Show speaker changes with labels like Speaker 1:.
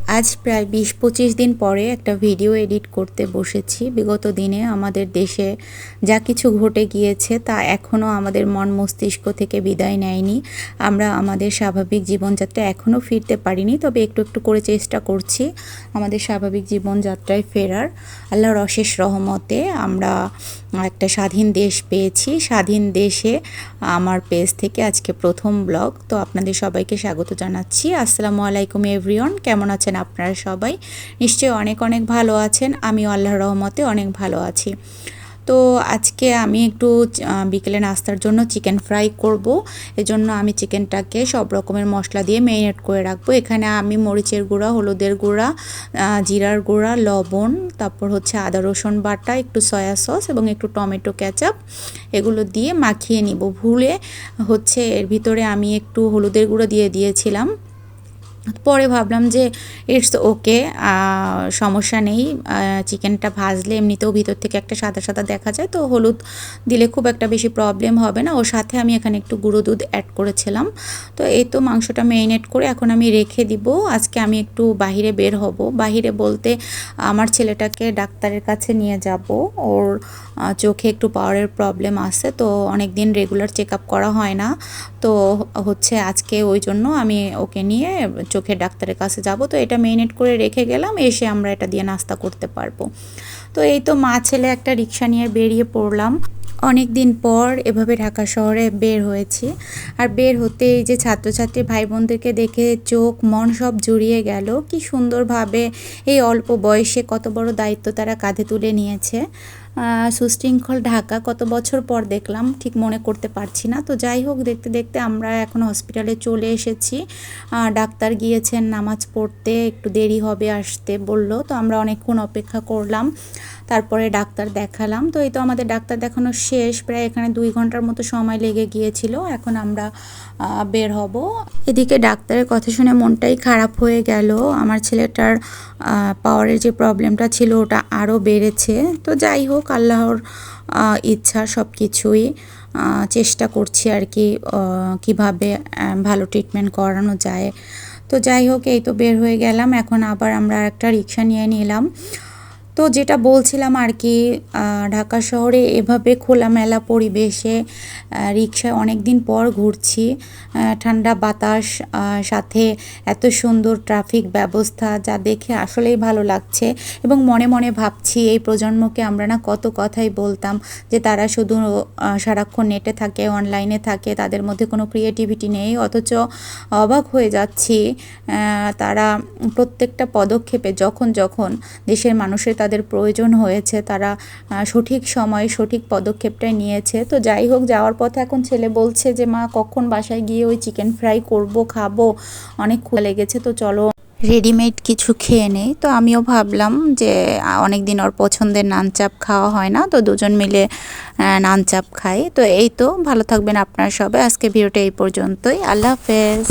Speaker 1: আজ প্রায় ২০-২৫ দিন পরে একটা ভিডিও এডিট করতে বসেছি। বিগত দিনে আমাদের দেশে যা কিছু ঘটে গিয়েছে তা এখনও আমাদের মন মস্তিষ্ক থেকে বিদায় নেয়নি। আমরা আমাদের স্বাভাবিক জীবনযাত্রায় এখনও ফিরতে পারিনি, তবে একটু একটু করে চেষ্টা করছি আমাদের স্বাভাবিক জীবনযাত্রায় ফেরার। আল্লাহর অশেষ রহমতে আমরা একটা স্বাধীন দেশ পেয়েছি। স্বাধীন দেশে আমার পেজ থেকে আজকে প্রথম ব্লগ। তো আপনাদের সবাইকে স্বাগত জানাচ্ছি। আসসালামু আলাইকুম এভরিওয়ান, কেমন আছেন আপনারা সবাই? নিশ্চয়ই অনেক অনেক ভালো আছেন। আমিও আল্লাহর রহমতে অনেক ভালো আছি। তো আজকে আমি একটু বিকেলে নাস্তার জন্য চিকেন ফ্রাই করব। এজন্য আমি চিকেনটাকে সব রকমের মশলা দিয়ে ম্যারিনেট করে রাখবো। এখানে আমি মরিচের গুঁড়া, হলুদের গুঁড়া, জিরার গুঁড়া, লবণ, তারপর হচ্ছে আদা রসুন বাটা, একটু সয়া সস এবং একটু টমেটো কেচাপ এগুলো দিয়ে মাখিয়ে নিব। ভুলে হচ্ছে এর ভিতরে আমি একটু হলুদের গুঁড়ো দিয়ে দিয়েছিলাম। পরে ভাবলাম যে ইটস ওকে, সমস্যা নেই, চিকেনটা ভাজলে এমনিতেও ভিতর থেকে একটা সাদা সাদা দেখা যায়, তো হলুদ দিলে খুব একটা বেশি প্রবলেম হবে না। ওর সাথে আমি এখানে একটু গুঁড়ো দুধ অ্যাড করেছিলাম। তো এই তো মাংসটা ম্যারিনেট করে এখন আমি রেখে দিব। আজকে আমি একটু বাহিরে বের হব। বাহিরে বলতে আমার ছেলেটাকে ডাক্তারের কাছে নিয়ে যাব। ওর চোখে একটু পাওয়ারের প্রবলেম আছে, তো অনেক দিন রেগুলার চেক আপ করা হয় না। তো হচ্ছে আজকে ওই জন্য আমি ওকে নিয়ে চোখের ডাক্তারের কাছে যাব। তো এটা ম্যারিনেট করে রেখে গেলাম, এসে আমরা এটা দিয়ে নাস্তা করতে পারবো। তো এই তো মা ছেলে একটা রিক্সা নিয়ে বেরিয়ে পড়লাম। অনেক দিন পর এভাবে ঢাকা শহরে বের হয়েছি। আর বের হতে এই যে ছাত্রছাত্রী ভাই বোনদেরকে দেখে চোখ মন সব জুড়িয়ে গেল। কি সুন্দরভাবে এই অল্প বয়সে কত বড় দায়িত্ব তারা কাঁধে তুলে নিয়েছে। সুশৃঙ্খল ঢাকা কত বছর পর দেখলাম, ঠিক মনে করতে পারছি না। তো যাই হোক, দেখতে দেখতে আমরা এখন হসপিটালে চলে এসেছি। ডাক্তার গিয়েছেন নামাজ পড়তে, একটু দেরি হবে আসতে বলল। তো আমরা অনেকক্ষণ অপেক্ষা করলাম, তারপরে ডাক্তার দেখালাম। তো এই তো আমাদের ডাক্তার দেখানো শেষ, প্রায় এখানে 2 ঘন্টার মতো সময় লেগে গিয়েছিল। এখন আমরা বের হব। এদিকে ডাক্তারের কথা শুনে মনটাই খারাপ হয়ে গেল। আমার ছেলেটার পাওয়ারের যে প্রবলেমটা ছিল ওটা আরও বেড়েছে। তো যাই হোক, আল্লাহর ইচ্ছা, সব কিছুই চেষ্টা করছি আর কি কিভাবে ভালো ট্রিটমেন্ট করানো যায়। তো যাই হোক, এই তো বের হয়ে গেলাম। এখন আবার আমরা একটা রিক্সা নিয়ে নিলাম। তো যেটা বলছিলাম আর কি, ঢাকা শহরে এভাবে খোলামেলা পরিবেশে রিকশায় অনেক দিন পর ঘুরছি। ঠান্ডা বাতাস, সাথে এত সুন্দর ট্রাফিক ব্যবস্থা, যা দেখে আসলেই ভালো লাগছে। এবং মনে মনে ভাবছি এই প্রজন্মকে আমরা না কত কথাই বলতাম যে তারা শুধু সারাক্ষণ নেটে থাকে, অনলাইনে থাকে, তাদের মধ্যে কোনো ক্রিয়েটিভিটি নেই। অথচ অবাক হয়ে যাচ্ছি, তারা প্রত্যেকটা পদক্ষেপে যখন যখন দেশের মানুষের তাদের প্রয়োজন হয়েছে, তারা সঠিক সময়ে সঠিক পদক্ষেপটাই নিয়েছে। তো যাই হোক, যাওয়ার পথে এখন ছেলে বলছে যে মা কখন বাসায় গিয়ে ওই চিকেন ফ্রাই করব, খাবো, অনেক ক্ষুধা লেগেছে, তো চলো রেডিমেড কিছু খেয়ে নেই। তো আমিও ভাবলাম যে অনেক দিন ওর পছন্দের নান চাপ খাওয়া হয় না, তো দুজন মিলে নান চাপ খাই। তো এই তো, ভালো থাকবেন আপনারা সবাই। আজকে ভিডিওটা এই পর্যন্তই। আল্লাহ হাফেজ।